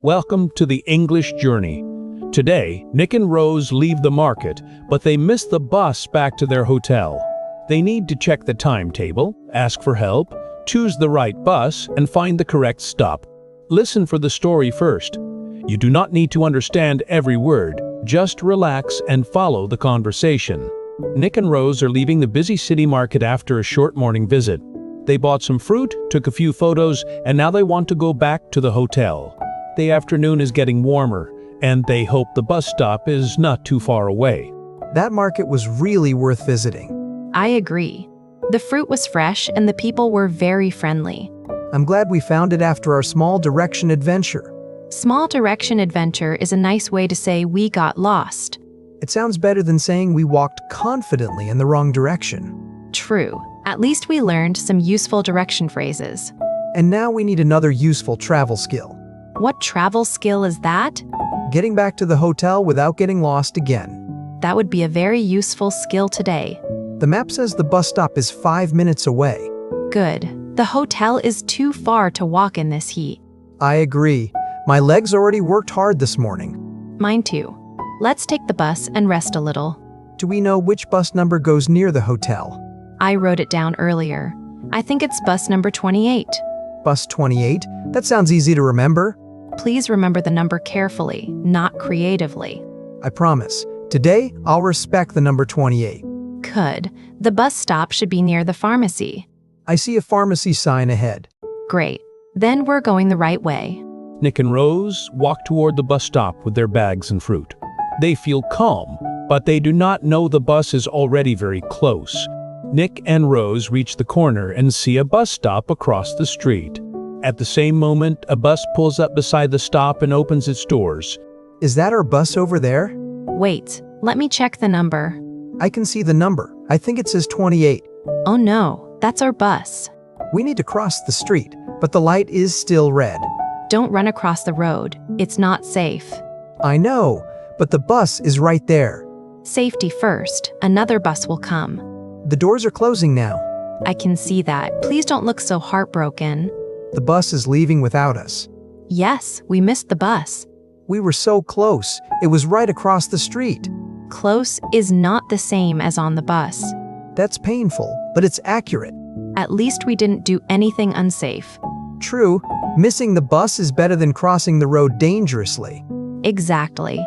Welcome to the English Journey. Today, Nick and Rose leave the market, but they miss the bus back to their hotel. They need to check the timetable, ask for help, choose the right bus, and find the correct stop. Listen for the story first. You do not need to understand every word, just relax and follow the conversation. Nick and Rose are leaving the busy city market after a short morning visit. They bought some fruit, took a few photos, and now they want to go back to the hotel. The afternoon is getting warmer, and they hope the bus stop is not too far away. That market was really worth visiting. I agree. The fruit was fresh and the people were very friendly. I'm glad we found it after our small direction adventure. Small direction adventure is a nice way to say we got lost. It sounds better than saying we walked confidently in the wrong direction. True. At least we learned some useful direction phrases. And now we need another useful travel skill. What travel skill is that? Getting back to the hotel without getting lost again. That would be a very useful skill today. The map says the bus stop is 5 minutes away. Good. The hotel is too far to walk in this heat. I agree. My legs already worked hard this morning. Mine too. Let's take the bus and rest a little. Do we know which bus number goes near the hotel? I wrote it down earlier. I think it's bus number 28. Bus 28? That sounds easy to remember. Please remember the number carefully, not creatively. I promise. Today, I'll respect the number 28. Could. The bus stop should be near the pharmacy. I see a pharmacy sign ahead. Great. Then we're going the right way. Nick and Rose walk toward the bus stop with their bags and fruit. They feel calm, but they do not know the bus is already very close. Nick and Rose reach the corner and see a bus stop across the street. At the same moment, a bus pulls up beside the stop and opens its doors. Is that our bus over there? Wait, let me check the number. I can see the number. I think it says 28. Oh no, that's our bus. We need to cross the street, but the light is still red. Don't run across the road. It's not safe. I know, but the bus is right there. Safety first. Another bus will come. The doors are closing now. I can see that. Please don't look so heartbroken. The bus is leaving without us. Yes, we missed the bus. We were so close. It was right across the street. Close is not the same as on the bus. That's painful, but it's accurate. At least we didn't do anything unsafe. True, missing the bus is better than crossing the road dangerously. Exactly.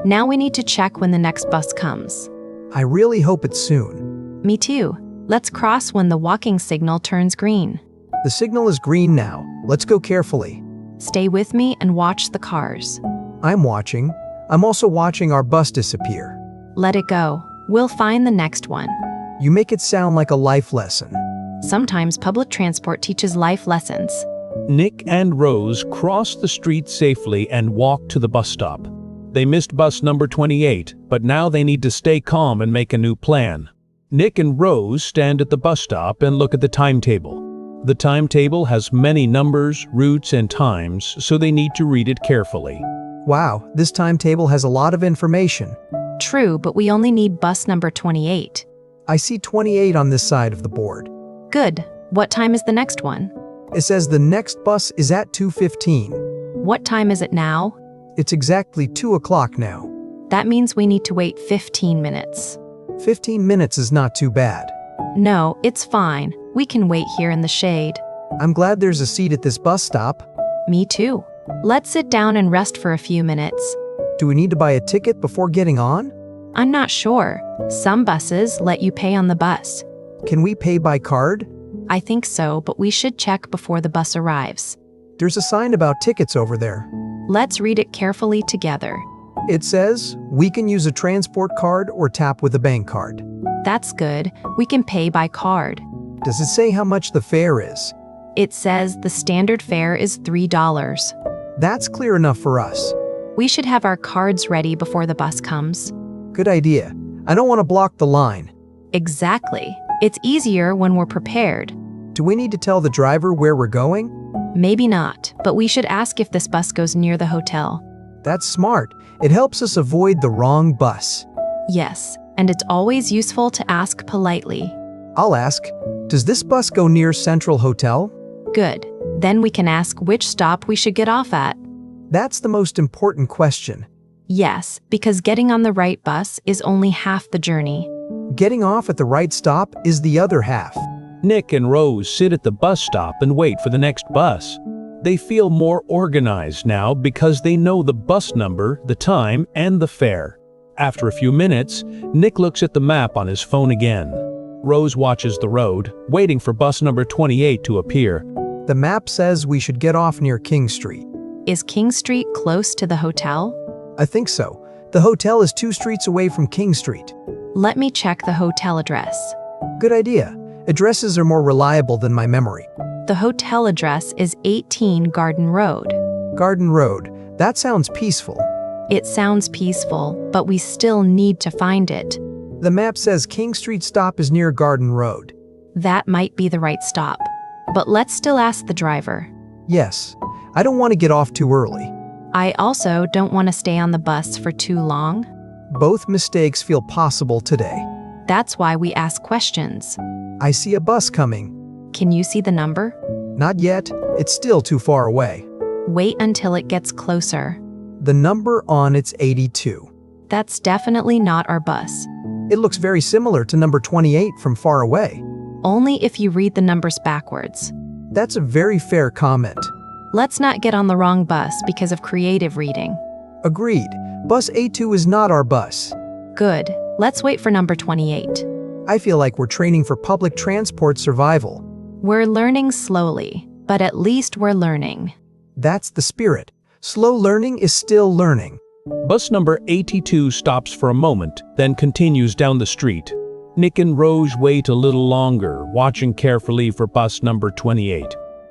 Now we need to check when the next bus comes. I really hope it's soon. Me too. Let's cross when the walking signal turns green. The signal is green now. Let's go carefully. Stay with me and watch the cars. I'm watching. I'm also watching our bus disappear. Let it go. We'll find the next one. You make it sound like a life lesson. Sometimes public transport teaches life lessons. Nick and Rose cross the street safely and walk to the bus stop. They missed bus number 28, but now they need to stay calm and make a new plan. Nick and Rose stand at the bus stop and look at the timetable. The timetable has many numbers, routes, and times, so they need to read it carefully. Wow, this timetable has a lot of information. True, but we only need bus number 28. I see 28 on this side of the board. Good. What time is the next one? It says the next bus is at 2:15. What time is it now? It's exactly 2 o'clock now. That means we need to wait 15 minutes. 15 minutes is not too bad. No, it's fine. We can wait here in the shade. I'm glad there's a seat at this bus stop. Me too. Let's sit down and rest for a few minutes. Do we need to buy a ticket before getting on? I'm not sure. Some buses let you pay on the bus. Can we pay by card? I think so, but we should check before the bus arrives. There's a sign about tickets over there. Let's read it carefully together. It says, we can use a transport card or tap with a bank card. That's good. We can pay by card. Does it say how much the fare is? It says the standard fare is $3. That's clear enough for us. We should have our cards ready before the bus comes. Good idea. I don't want to block the line. Exactly. It's easier when we're prepared. Do we need to tell the driver where we're going? Maybe not, but we should ask if this bus goes near the hotel. That's smart. It helps us avoid the wrong bus. Yes, and it's always useful to ask politely. I'll ask, does this bus go near Central Hotel? Good. Then we can ask which stop we should get off at. That's the most important question. Yes, because getting on the right bus is only half the journey. Getting off at the right stop is the other half. Nick and Rose sit at the bus stop and wait for the next bus. They feel more organized now because they know the bus number, the time, and the fare. After a few minutes, Nick looks at the map on his phone again. Rose watches the road, waiting for bus number 28 to appear. The map says we should get off near King Street. Is King Street close to the hotel? I think so. The hotel is 2 streets away from King Street. Let me check the hotel address. Good idea. Addresses are more reliable than my memory. The hotel address is 18 Garden Road. Garden Road. That sounds peaceful. It sounds peaceful, but we still need to find it. The map says King Street stop is near Garden Road. That might be the right stop. But let's still ask the driver. Yes. I don't want to get off too early. I also don't want to stay on the bus for too long. Both mistakes feel possible today. That's why we ask questions. I see a bus coming. Can you see the number? Not yet. It's still too far away. Wait until it gets closer. The number on it's 82. That's definitely not our bus. It looks very similar to number 28 from far away. Only if you read the numbers backwards. That's a very fair comment. Let's not get on the wrong bus because of creative reading. Agreed. Bus A2 is not our bus. Good. Let's wait for number 28. I feel like we're training for public transport survival. We're learning slowly, but at least we're learning. That's the spirit. Slow learning is still learning. Bus number 82 stops for a moment, then continues down the street. Nick and Rose wait a little longer, watching carefully for bus number 28.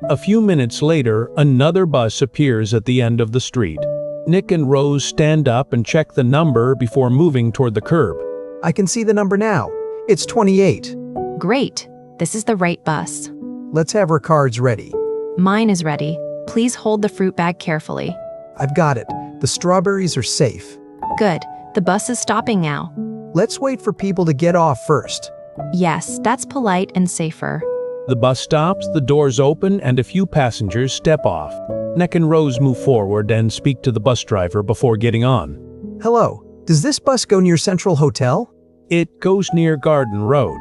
A few minutes later, another bus appears at the end of the street. Nick and Rose stand up and check the number before moving toward the curb. I can see the number now. It's 28. Great. This is the right bus. Let's have our cards ready. Mine is ready. Please hold the fruit bag carefully. I've got it. The strawberries are safe. Good. The bus is stopping now. Let's wait for people to get off first. Yes, that's polite and safer. The bus stops, the doors open, and a few passengers step off. Nick and Rose move forward and speak to the bus driver before getting on. Hello. Does this bus go near Central Hotel? It goes near Garden Road.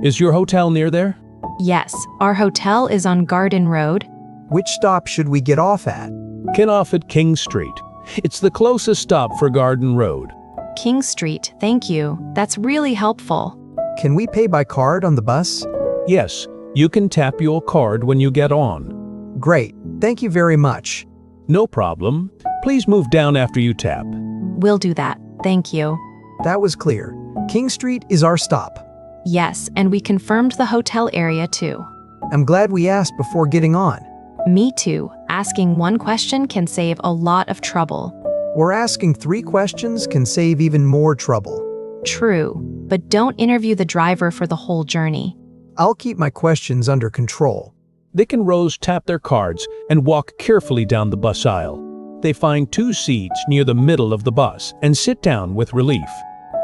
Is your hotel near there? Yes, our hotel is on Garden Road. Which stop should we get off at? Get off at King Street. It's the closest stop for Garden Road. King Street, thank you. That's really helpful. Can we pay by card on the bus? Yes, you can tap your card when you get on. Great. Thank you very much. No problem. Please move down after you tap. We'll do that. Thank you. That was clear. King Street is our stop. Yes, and we confirmed the hotel area too. I'm glad we asked before getting on. Me too. Asking one question can save a lot of trouble. Or asking 3 questions can save even more trouble. True, but don't interview the driver for the whole journey. I'll keep my questions under control. Nick and Rose tap their cards and walk carefully down the bus aisle. They find 2 seats near the middle of the bus and sit down with relief.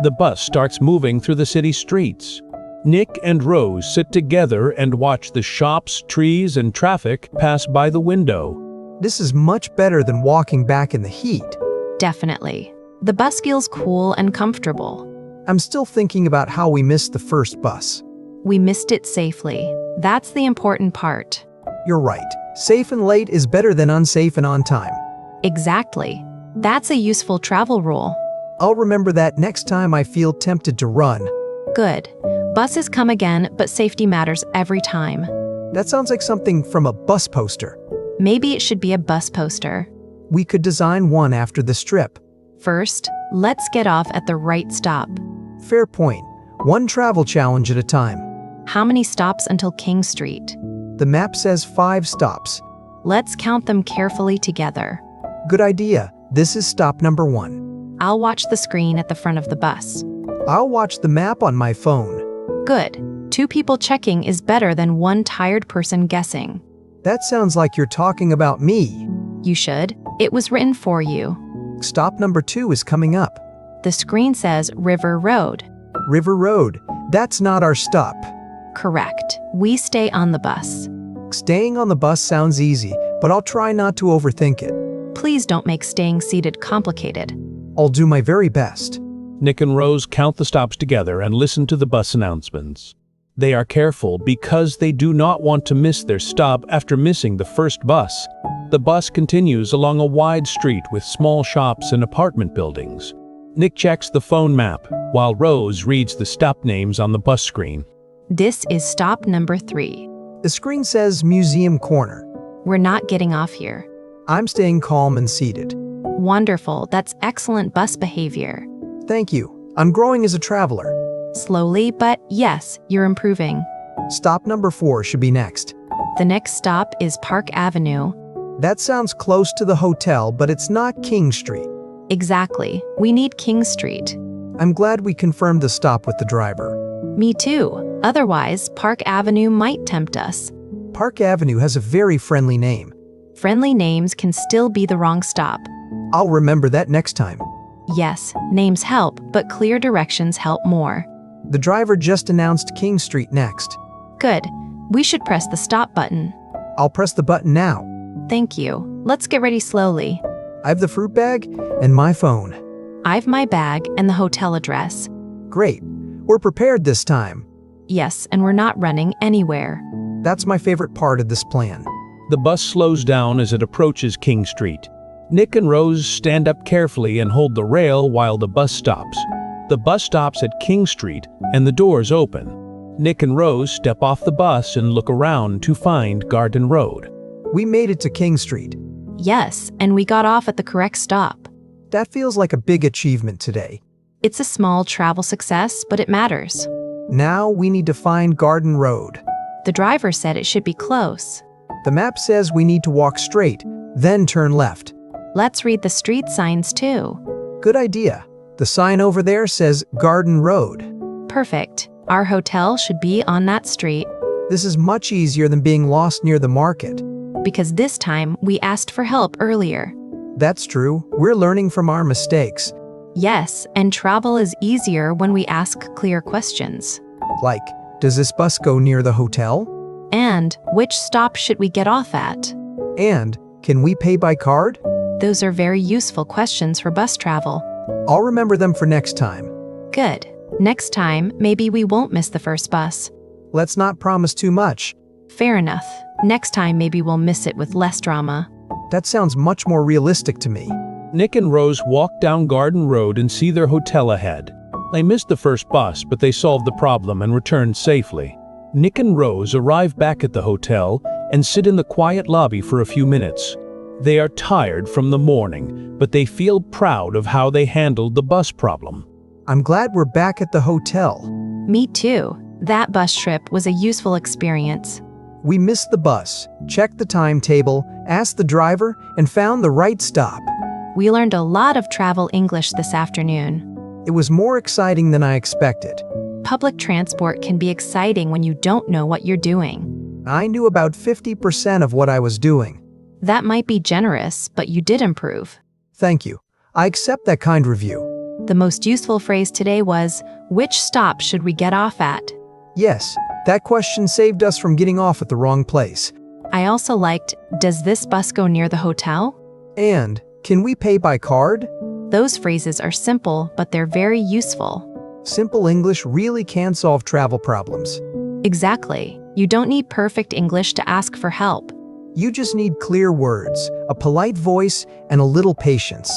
The bus starts moving through the city streets. Nick and Rose sit together and watch the shops, trees, and traffic pass by the window. This is much better than walking back in the heat. Definitely. The bus feels cool and comfortable. I'm still thinking about how we missed the first bus. We missed it safely. That's the important part. You're right. Safe and late is better than unsafe and on time. Exactly. That's a useful travel rule. I'll remember that next time I feel tempted to run. Good. Buses come again, but safety matters every time. That sounds like something from a bus poster. Maybe it should be a bus poster. We could design one after this trip. First, let's get off at the right stop. Fair point. One travel challenge at a time. How many stops until King Street? The map says 5 stops. Let's count them carefully together. Good idea. This is stop number 1. I'll watch the screen at the front of the bus. I'll watch the map on my phone. Good. 2 people checking is better than 1 tired person guessing. That sounds like you're talking about me. You should. It was written for you. Stop number 2 is coming up. The screen says River Road. River Road. That's not our stop. Correct. We stay on the bus. Staying on the bus sounds easy, but I'll try not to overthink it. Please don't make staying seated complicated. I'll do my very best. Nick and Rose count the stops together and listen to the bus announcements. They are careful because they do not want to miss their stop after missing the first bus. The bus continues along a wide street with small shops and apartment buildings. Nick checks the phone map while Rose reads the stop names on the bus screen. This is stop number 3. The screen says Museum Corner. We're not getting off here. I'm staying calm and seated. Wonderful, that's excellent bus behavior. Thank you. I'm growing as a traveler. Slowly, but yes, you're improving. Stop number 4 should be next. The next stop is Park Avenue. That sounds close to the hotel, but it's not King Street. Exactly. We need King Street. I'm glad we confirmed the stop with the driver. Me too. Otherwise, Park Avenue might tempt us. Park Avenue has a very friendly name. Friendly names can still be the wrong stop. I'll remember that next time. Yes, names help, but clear directions help more. The driver just announced King Street next. Good. We should press the stop button. I'll press the button now. Thank you. Let's get ready slowly. I have the fruit bag and my phone. I've my bag and the hotel address. Great. We're prepared this time. Yes, and we're not running anywhere. That's my favorite part of this plan. The bus slows down as it approaches King Street. Nick and Rose stand up carefully and hold the rail while the bus stops. The bus stops at King Street and the doors open. Nick and Rose step off the bus and look around to find Garden Road. We made it to King Street. Yes, and we got off at the correct stop. That feels like a big achievement today. It's a small travel success, but it matters. Now we need to find Garden Road. The driver said it should be close. The map says we need to walk straight, then turn left. Let's read the street signs too. Good idea. The sign over there says Garden Road. Perfect. Our hotel should be on that street. This is much easier than being lost near the market. Because this time we asked for help earlier. That's true. We're learning from our mistakes. Yes, and travel is easier when we ask clear questions. Like, does this bus go near the hotel? And which stop should we get off at? And can we pay by card? Those are very useful questions for bus travel. I'll remember them for next time. Good. Next time, maybe we won't miss the first bus. Let's not promise too much. Fair enough. Next time, maybe we'll miss it with less drama. That sounds much more realistic to me. Nick and Rose walk down Garden Road and see their hotel ahead. They missed the first bus, but they solved the problem and returned safely. Nick and Rose arrive back at the hotel and sit in the quiet lobby for a few minutes. They are tired from the morning, but they feel proud of how they handled the bus problem. I'm glad we're back at the hotel. Me too. That bus trip was a useful experience. We missed the bus, checked the timetable, asked the driver, and found the right stop. We learned a lot of travel English this afternoon. It was more exciting than I expected. Public transport can be exciting when you don't know what you're doing. I knew about 50% of what I was doing. That might be generous, but you did improve. Thank you. I accept that kind review. The most useful phrase today was, which stop should we get off at? Yes, that question saved us from getting off at the wrong place. I also liked, does this bus go near the hotel? And, can we pay by card? Those phrases are simple, but they're very useful. Simple English really can solve travel problems. Exactly. You don't need perfect English to ask for help. You just need clear words, a polite voice, and a little patience.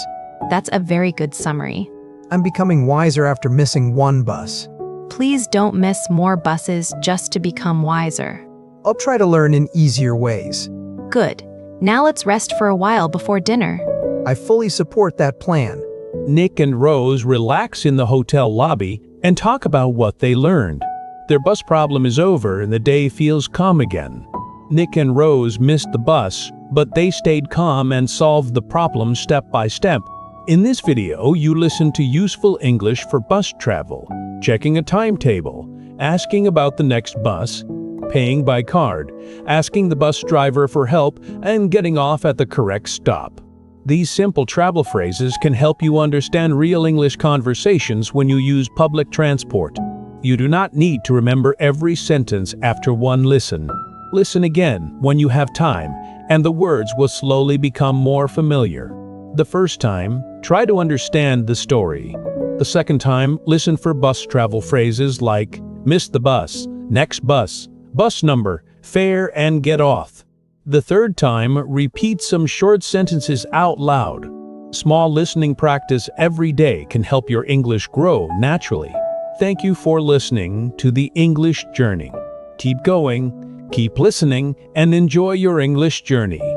That's a very good summary. I'm becoming wiser after missing one bus. Please don't miss more buses just to become wiser. I'll try to learn in easier ways. Good. Now let's rest for a while before dinner. I fully support that plan. Nick and Rose relax in the hotel lobby and talk about what they learned. Their bus problem is over and the day feels calm again. Nick and Rose missed the bus, but they stayed calm and solved the problem step by step. In this video, you listen to useful English for bus travel, checking a timetable, asking about the next bus, paying by card, asking the bus driver for help, and getting off at the correct stop. These simple travel phrases can help you understand real English conversations when you use public transport. You do not need to remember every sentence after one listen. Listen again when you have time and the words will slowly become more familiar. The first time, try to understand the story. The second time, listen for bus travel phrases like miss the bus, next bus, bus number, fare, and get off. The third time, repeat some short sentences out loud. Small listening practice every day can help your English grow naturally. Thank you for listening to The English Journey. Keep going, keep listening, and enjoy your English journey.